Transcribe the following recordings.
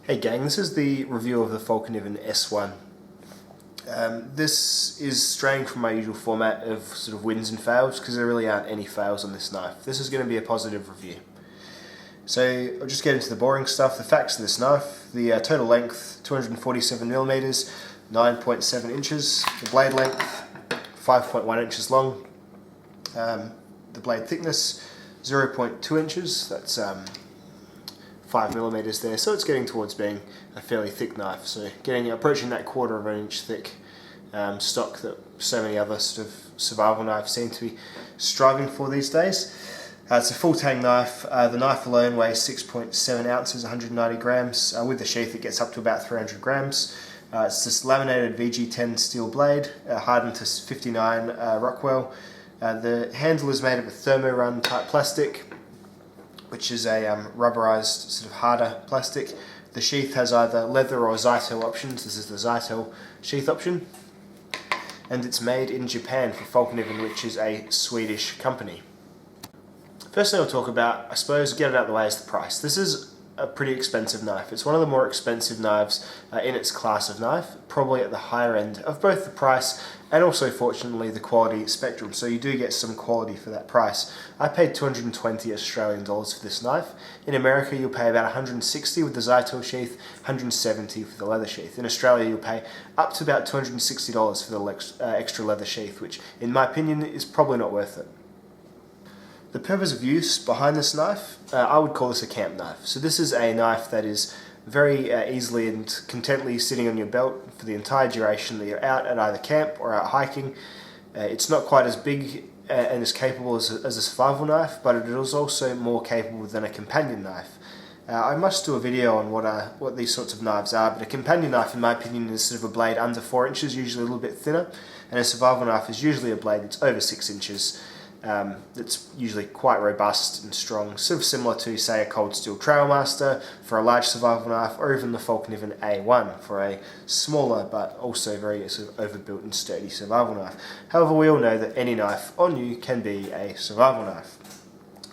Hey gang, this is the review of the Fallkniven S1. This is straying from my usual format of sort of wins and fails because there really aren't any fails on this knife. This is going to be a positive review. So I'll just get into the boring stuff. The facts of this knife: the total length 247mm, 9.7 inches. The blade length 5.1 inches long. The blade thickness 0.2 inches. That's 5mm there, so it's getting towards being a fairly thick knife. So approaching that 1/4 of an inch thick stock that so many other sort of survival knives seem to be striving for these days. It's a full tang knife. The knife alone weighs 6.7 ounces, 190 grams. With the sheath it gets up to about 300 grams. It's this laminated VG10 steel blade, hardened to 59 Rockwell. The handle is made of a thermo-run type plastic, which is a rubberized sort of harder plastic. The sheath has either leather or Zytel options. This is the Zytel sheath option. And it's made in Japan for Fallkniven, which is a Swedish company. First thing I'll talk about, I suppose, get it out of the way, is the price. This is a pretty expensive knife. It's one of the more expensive knives in its class of knife, probably at the higher end of both the price and also, fortunately, the quality spectrum. So you do get some quality for that price. I paid 220 Australian dollars for this knife. In America, you'll pay about 160 with the Zytel sheath, 170 for the leather sheath. In Australia, you'll pay up to about $260 for the extra leather sheath, which, in my opinion, is probably not worth it. The purpose of use behind this knife, I would call this a camp knife. So this is a knife that is very easily and contently sitting on your belt for the entire duration that you're out at either camp or out hiking. It's not quite as big and as capable as a survival knife, but it is also more capable than a companion knife. I must do a video on what these sorts of knives are, but a companion knife, in my opinion, is sort of a blade under 4 inches, usually a little bit thinner, and a survival knife is usually a blade that's over 6 inches. That's usually quite robust and strong, sort of similar to, say, a cold steel Trailmaster for a large survival knife, or even the Fallkniven A1 for a smaller but also very sort of overbuilt and sturdy survival knife. However, we all know that any knife on you can be a survival knife.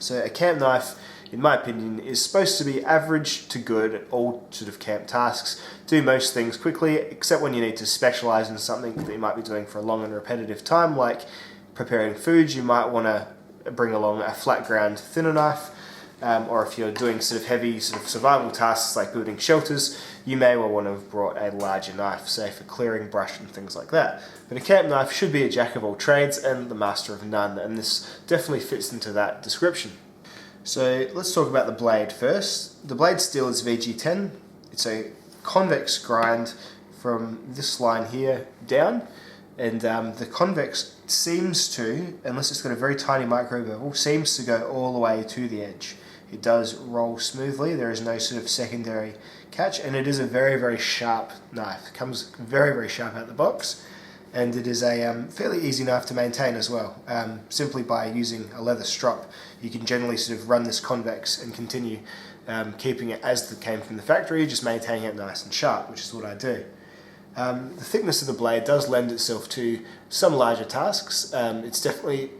So a camp knife, in my opinion, is supposed to be average to good at all sort of camp tasks, do most things quickly, except when you need to specialise in something that you might be doing for a long and repetitive time, like preparing food. You might want to bring along a flat ground thinner knife, or if you're doing sort of heavy sort of survival tasks like building shelters, you may well want to have brought a larger knife, say for clearing brush and things like that. But a camp knife should be a jack of all trades and the master of none, and this definitely fits into that description. So let's talk about the blade first. The blade steel is VG10. It's a convex grind from this line here down, and the convex seems to, unless it's got a very tiny micro bevel, seems to go all the way to the edge. It does roll smoothly. There is no sort of secondary catch, and it is a very, very sharp knife. It comes very, very sharp out the box, and it is a fairly easy knife to maintain as well. Simply by using a leather strop, you can generally sort of run this convex and continue keeping it as it came from the factory, just maintaining it nice and sharp, which is what I do. The thickness of the blade does lend itself to some larger tasks. It definitely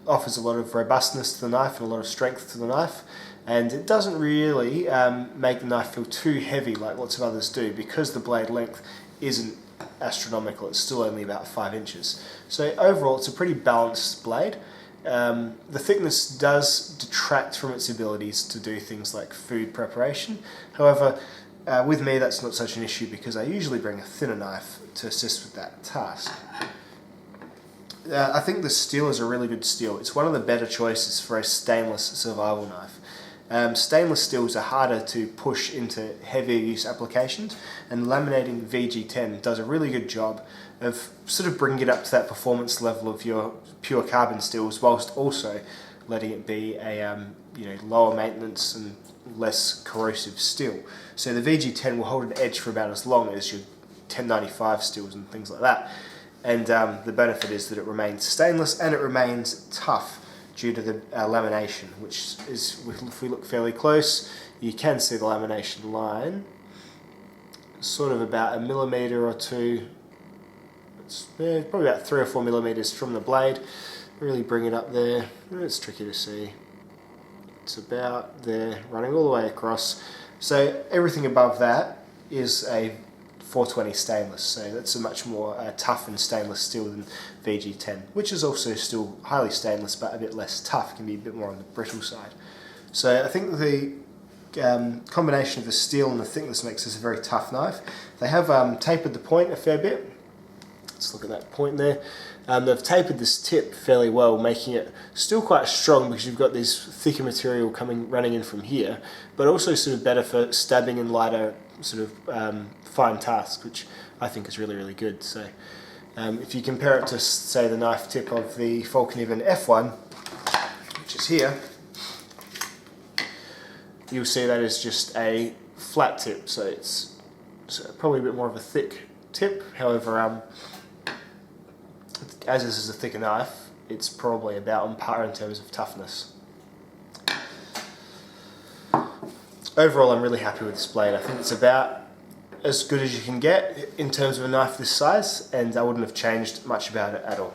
offers a lot of robustness to the knife and a lot of strength to the knife, and it doesn't really make the knife feel too heavy like lots of others do, because the blade length isn't astronomical. It's still only about 5 inches. So overall it's a pretty balanced blade. The thickness does detract from its abilities to do things like food preparation. However, with me that's not such an issue, because I usually bring a thinner knife to assist with that task. I think the steel is a really good steel. It's one of the better choices for a stainless survival knife. Stainless steels are harder to push into heavier use applications, and laminating VG10 does a really good job of sort of bringing it up to that performance level of your pure carbon steels, whilst also letting it be a lower maintenance and less corrosive steel. So the VG10 will hold an edge for about as long as your 1095 steels and things like that. And the benefit is that it remains stainless and it remains tough due to the lamination, which is, if we look fairly close, you can see the lamination line, sort of about 1 millimeter or 2. It's probably about 3 or 4 millimeters from the blade. Really bring it up there. It's tricky to see. It's about there, running all the way across. So everything above that is a 420 stainless, so that's a much more toughened stainless steel than VG10, which is also still highly stainless but a bit less tough, can be a bit more on the brittle side. So I think the combination of the steel and the thickness makes this a very tough knife. They have tapered the point a fair bit. Let's look at that point there. They've tapered this tip fairly well, making it still quite strong because you've got this thicker material running in from here, but also sort of better for stabbing in lighter sort of fine tasks, which I think is really, really good. So if you compare it to, say, the knife tip of the Fallkniven F1, which is here, you'll see that is just a flat tip, so it's probably a bit more of a thick tip. However, as this is a thicker knife, it's probably about on par in terms of toughness. Overall, I'm really happy with this blade. I think it's about as good as you can get in terms of a knife this size, and I wouldn't have changed much about it at all.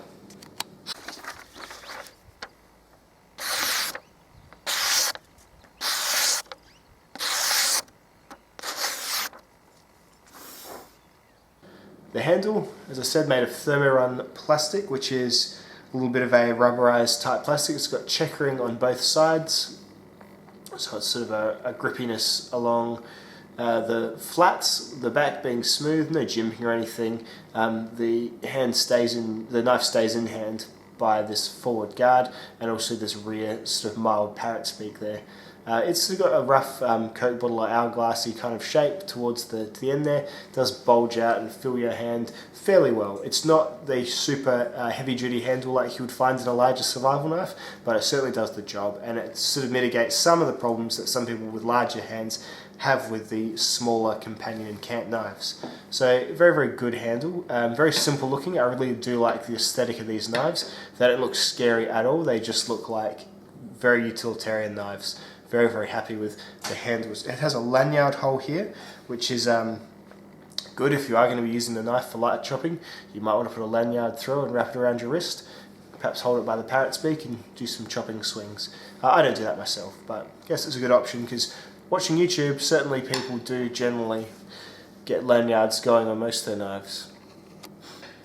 The handle, as I said, made of thermo-run plastic, which is a little bit of a rubberized type plastic. It's got checkering on both sides, so it's sort of a grippiness along the flats, the back being smooth, no jimping or anything. The knife stays in hand by this forward guard, and also this rear sort of mild parrot's beak there. It's got a rough Coke bottle or hourglassy kind of shape towards the end there. It does bulge out and fill your hand fairly well. It's not the super heavy duty handle like you would find in a larger survival knife, but it certainly does the job, and it sort of mitigates some of the problems that some people with larger hands have with the smaller companion and camp knives. So very, very good handle, very simple looking. I really do like the aesthetic of these knives. They don't look scary at all, they just look like very utilitarian knives. Very, very happy with the handles. It has a lanyard hole here, which is good if you are going to be using the knife for light chopping. You might want to put a lanyard through and wrap it around your wrist, perhaps hold it by the parrot's beak and do some chopping swings. I don't do that myself, but I guess it's a good option because watching YouTube, certainly people do generally get lanyards going on most of their knives.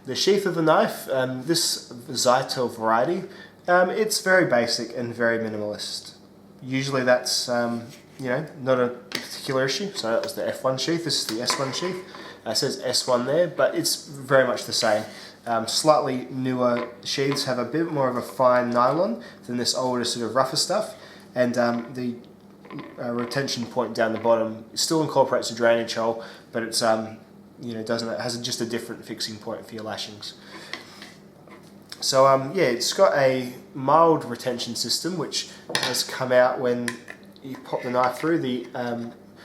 The sheath of the knife, this Zytel variety, it's very basic and very minimalist. Usually that's not a particular issue. So that was the F1 sheath, this is the S1 sheath. It says S1 there, but it's very much the same. Slightly newer sheaths have a bit more of a fine nylon than this older sort of rougher stuff, and the retention point down the bottom still incorporates a drainage hole, but it's it has just a different fixing point for your lashings. So it's got a mild retention system which has come out when you pop the knife through. The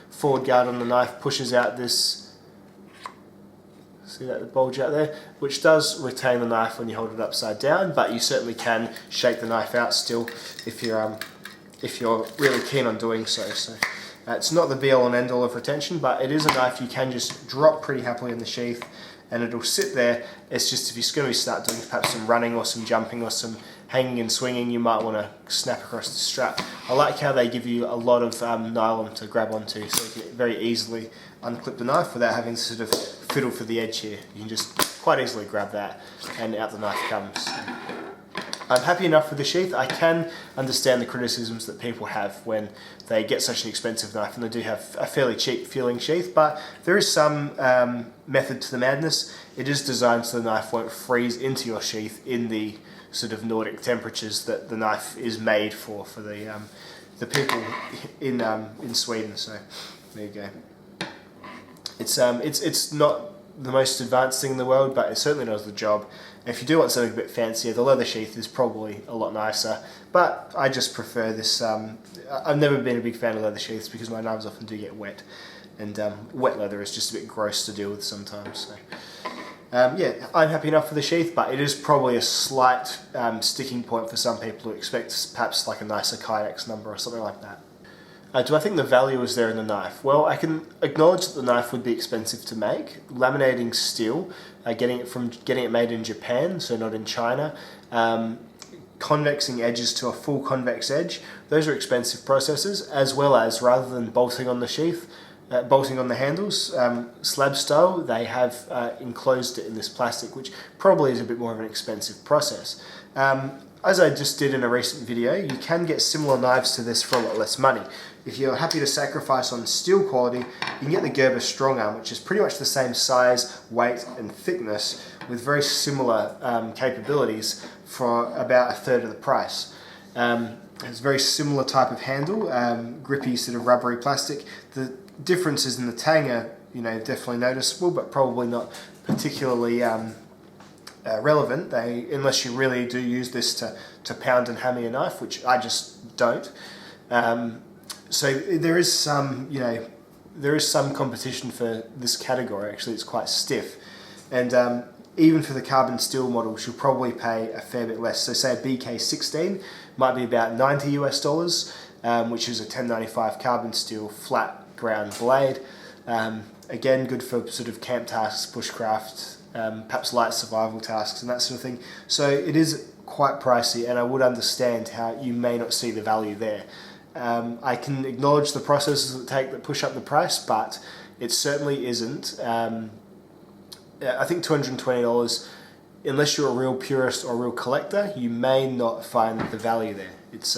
forward guard on the knife pushes out this, see that bulge out there, which does retain the knife when you hold it upside down, but you certainly can shake the knife out still if you're really keen on doing so. So it's not the be all and end all of retention, but it is a knife you can just drop pretty happily in the sheath and it'll sit there. It's just if you're going to start doing perhaps some running or some jumping or some hanging and swinging, you might want to snap across the strap. I like how they give you a lot of nylon to grab onto, so you can very easily unclip the knife without having to sort of fiddle for the edge here. You can just quite easily grab that and out the knife comes. I'm happy enough with the sheath. I can understand the criticisms that people have when they get such an expensive knife and they do have a fairly cheap feeling sheath, but there is some method to the madness. It is designed so the knife won't freeze into your sheath in the sort of Nordic temperatures that the knife is made for the people in Sweden. So there you go. It's not the most advanced thing in the world, but it certainly does the job. If you do want something a bit fancier, the leather sheath is probably a lot nicer, but I just prefer this. I've never been a big fan of leather sheaths because my knives often do get wet, and wet leather is just a bit gross to deal with sometimes. So I'm happy enough for the sheath, but it is probably a slight sticking point for some people who expect perhaps like a nicer Kydex number or something like that. Do I think the value is there in the knife? Well, I can acknowledge that the knife would be expensive to make. Laminating steel, getting it made in Japan, so not in China, convexing edges to a full convex edge, those are expensive processes, as well as rather than bolting on the sheath, bolting on the handles. Slab style, they have enclosed it in this plastic, which probably is a bit more of an expensive process. As I just did in a recent video, you can get similar knives to this for a lot less money. If you're happy to sacrifice on steel quality, you can get the Gerber Strong Arm, which is pretty much the same size, weight and thickness with very similar capabilities for about a third of the price. It's a very similar type of handle, grippy sort of rubbery plastic. The differences in the tang are, definitely noticeable, but probably not particularly relevant. Unless you really do use this to pound and hammer your knife, which I just don't. So there is some, competition for this category. Actually, it's quite stiff, and even for the carbon steel models, you'll probably pay a fair bit less. So say a BK16 might be about $90 US, which is a 1095 carbon steel flat ground blade. Again, good for sort of camp tasks, bushcraft, perhaps light survival tasks and that sort of thing. So it is quite pricey, and I would understand how you may not see the value there. I can acknowledge the processes that push up the price, but it certainly isn't. I think $220, unless you're a real purist or a real collector, you may not find the value there. It's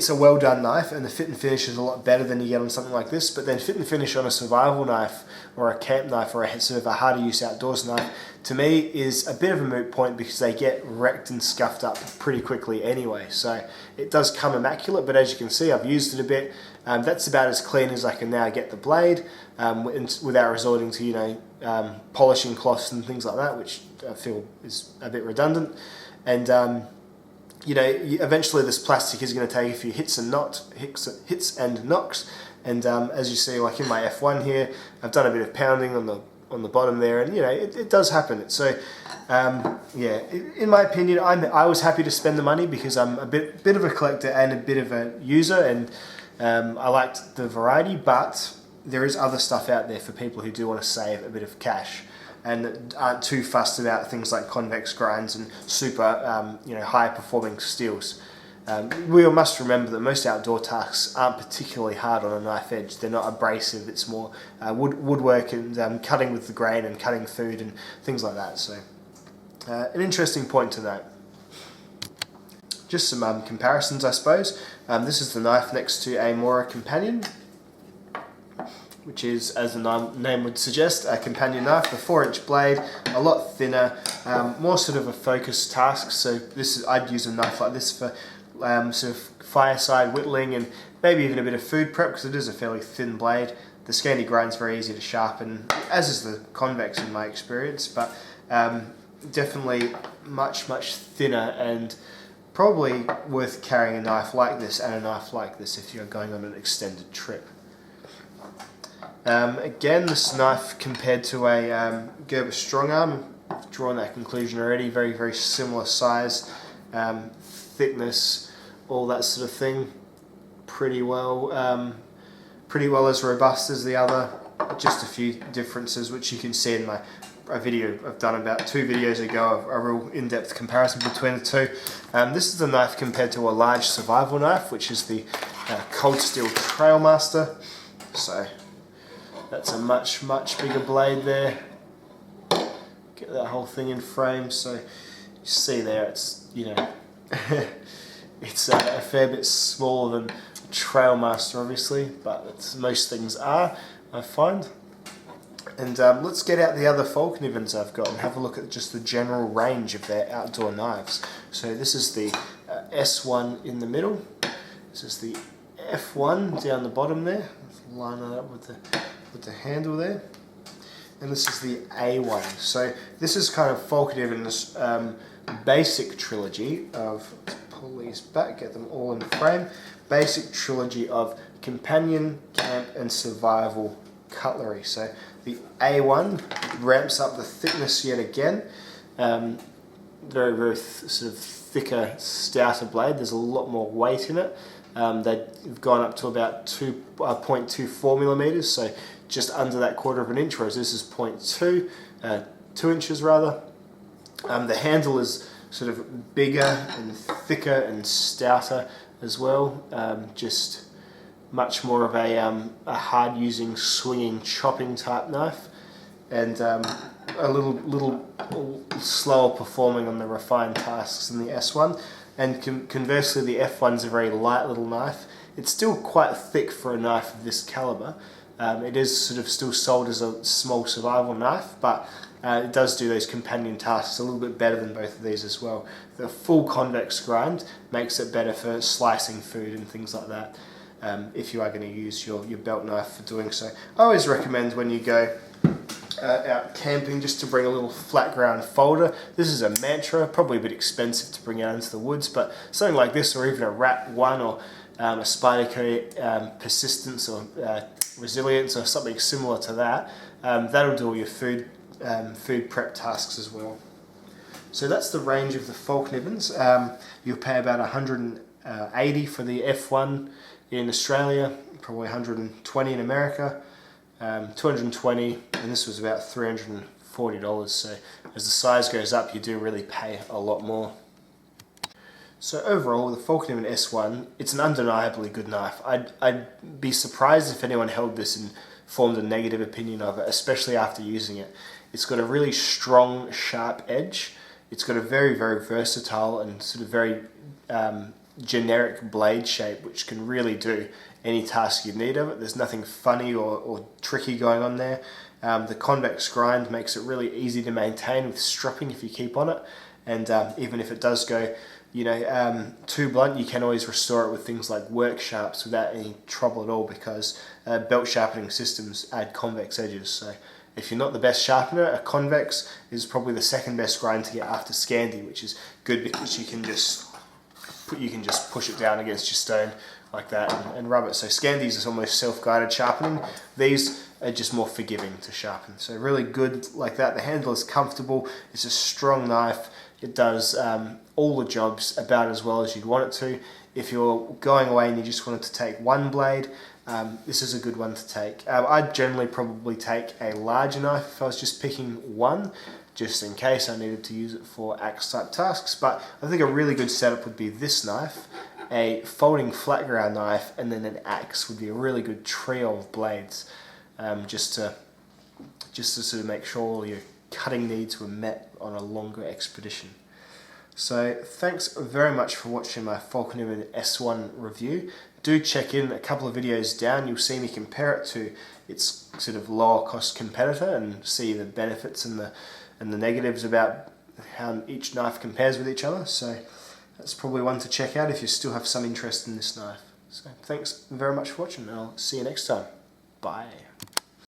a well done knife, and the fit and finish is a lot better than you get on something like this, but then fit and finish on a survival knife or a camp knife or a sort of a harder use outdoors knife, to me is a bit of a moot point because they get wrecked and scuffed up pretty quickly anyway. So it does come immaculate, but as you can see, I've used it a bit. That's about as clean as I can now get the blade, without resorting to polishing cloths and things like that, which I feel is a bit redundant. And eventually this plastic is going to take a few hits and knocks. And as you see, like in my F1 here, I've done a bit of pounding on the bottom there, and it does happen. So in my opinion, I was happy to spend the money because I'm a bit of a collector and a bit of a user, and I liked the variety, but there is other stuff out there for people who do want to save a bit of cash and aren't too fussed about things like convex grinds and super high performing steels. We must remember that most outdoor tasks aren't particularly hard on a knife edge. They're not abrasive. It's more woodwork and cutting with the grain and cutting food and things like that. So an interesting point to note. Just some comparisons, I suppose. This is the knife next to a Mora Companion, which is, as the name would suggest, a companion knife, a 4-inch blade, a lot thinner, more sort of a focused task. So I'd use a knife like this for sort of fireside whittling and maybe even a bit of food prep, because it is a fairly thin blade. The scanty grind's very easy to sharpen, as is the convex in my experience, but definitely much thinner, and probably worth carrying a knife like this and a knife like this if you're going on an extended trip. Again, this knife compared to a Gerber Strong Arm, I've drawn that conclusion already. Very, very similar size, thickness, all that sort of thing. Pretty well as robust as the other. Just a few differences, which you can see in a video I've done about 2 videos ago, a real in-depth comparison between the two. This is the knife compared to a large survival knife, which is the Cold Steel Trailmaster. So that's a much bigger blade there. Get that whole thing in frame. So you see there, it's it's a fair bit smaller than Trailmaster, obviously, but most things are, I find. And let's get out the other Fallknivens I've got and have a look at just the general range of their outdoor knives. So this is the S1 in the middle. This is the F1 down the bottom there. Let's line that up with the handle there. And this is the A1. So this is kind of Fallkniven's basic trilogy of, let's pull these back, get them all in frame, basic trilogy of companion, camp and survival cutlery. So the A1 ramps up the thickness yet again. Very sort of thicker, stouter blade. There's a lot more weight in it. They've gone up to about 0.24 millimeters, so just under that 1/4 inch, whereas this is 0.2, 2 inches rather. The handle is sort of bigger and thicker and stouter as well. Just much more of a hard using, swinging, chopping type knife, and a little slower performing on the refined tasks than the S1. And conversely, the F1's a very light little knife. It's still quite thick for a knife of this caliber. It is sort of still sold as a small survival knife, but it does do those companion tasks a little bit better than both of these as well. The full convex grind makes it better for slicing food and things like that, if you are going to use your belt knife for doing so. I always recommend when you go out camping just to bring a little flat ground folder. This is a Mantra, probably a bit expensive to bring out into the woods, but something like this, or even a Rat 1 or a Spyderco Persistence or Resilience or something similar to that, that'll do all your food prep tasks as well. So that's the range of the Fallknivens. You'll pay about 180 for the F1 in Australia, probably 120 in America, 220, and this was about $340. So as the size goes up, you do really pay a lot more. So overall, the Fallkniven S1, it's an undeniably good knife. I'd be surprised if anyone held this and formed a negative opinion of it, especially after using it. It's got a really strong, sharp edge. It's got a very, very versatile and sort of very generic blade shape, which can really do any task you need of it. There's nothing funny or tricky going on there. The convex grind makes it really easy to maintain with stropping if you keep on it, and even if it does go too blunt, you can always restore it with things like work sharps without any trouble at all, because belt sharpening systems add convex edges. So if you're not the best sharpener, a convex is probably the second best grind to get after Scandi, which is good because you can just push it down against your stone like that and rub it. So Scandis is almost self-guided sharpening. These are just more forgiving to sharpen. So really good like that. The handle is comfortable. It's a strong knife. It does all the jobs about as well as you'd want it to. If you're going away and you just wanted to take one blade, this is a good one to take. I'd generally probably take a larger knife if I was just picking one, just in case I needed to use it for axe type tasks. But I think a really good setup would be this knife, a folding flat ground knife, and then an axe would be a really good trio of blades, just to sort of make sure all your cutting needs were met on a longer expedition. So thanks very much for watching my Fallkniven S1 review. Do check in a couple of videos down. You'll see me compare it to its sort of lower cost competitor and see the benefits and the negatives about how each knife compares with each other. So that's probably one to check out if you still have some interest in this knife. So thanks very much for watching, and I'll see you next time. Bye.